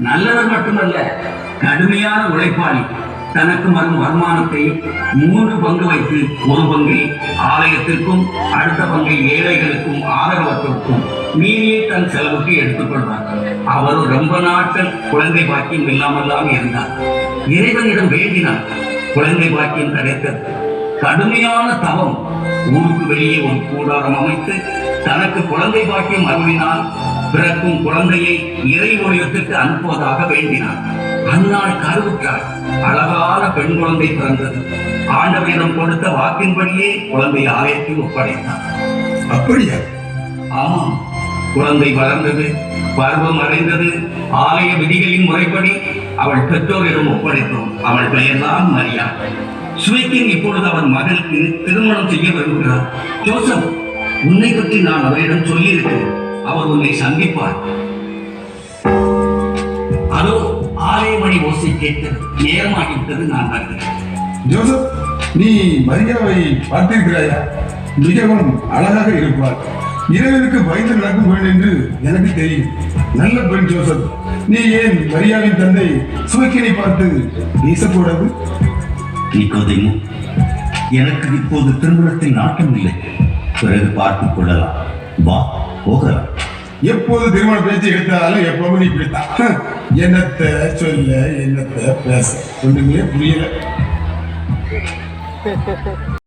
நல்லவர் மட்டுமல்ல, கடுமையான உழைப்பாளி. தனக்கு வரும் வருமானத்தை 3 பங்கு வைத்து, ஒரு பங்கை ஆலயத்திற்கும், அடுத்த பங்கை ஏழைகளுக்கும் ஆதரவற்றோருக்கும், மீறியே தன் செலவுக்கு எடுத்துக் கொள்வார். அவர் ரொம்ப நாட்கள் குழந்தை பாக்கியம் இல்லாமல் தான் இருந்தார். இறைவனிடம் வேண்டினார், குழந்தை பாக்கியம் கிடைத்தது. கடுமையான தவம். ஊருக்கு வெளியே ஒரு கூடாரம் அமைத்து தனக்கு குழந்தை பாக்கியம் அருளினால் பிறக்கும் குழந்தையை இறை ஒளியத்திற்கு அனுப்புவதாக வேண்டினார். அந்நாள் கருவுற்றார். அழகான பெண் குழந்தை பிறந்தது. ஆண்டவரிடம் கொடுத்த வாக்கின்படியே குழந்தை ஆலயத்தில் ஒப்படைத்தார். அப்படியா? ஆமாம். குழந்தை வளர்ந்தது, பருவம் அடைந்தது. ஆலய விதிகளின் முறைப்படி அவள் பெற்றோரிடம் ஒப்படைத்தோம். அவள் பெயர்தான் மரியா. சுவைக்கின் இப்பொழுது அவன் மகளுக்கு திருமணம் செய்ய விரும்புகிறார். ஜோசப், உன்னை பற்றி நான் அவரிடம் சொல்லியிருக்கிறேன். அவர் உன்னை சந்திப்பார். அதோ ஆலயமணி ஓசை கேட்டது. நேரமாகிவிட்டது, நான் வருகிறேன். ஜோசப், நீ மரியாவை பார்த்திருக்கிறாயா? மிகவும் அழகாக இருப்பார். இறைவனுக்கு பயந்து நடக்கும் பெண் என்று எனக்கு தெரியும். நல்ல பெண் ஜோசப். நீ ஏன் மரியாவின் தந்தை சுவைக்கினை பார்த்து பேசக்கூடாது? நிக்கோதேமு, எனக்கு இப்போது திருமணத்தில் நாட்டம் இல்லை. பிறகு பார்த்துக் கொள்ளலாம். வா, போகலாம். எப்போது திருமண பேச்சு எடுத்தாலும் எப்பவும் நீ இப்படித்தான். என்னத்தை சொல்ல, என்னத்தை பேச ஒண்ணுமே புரியல.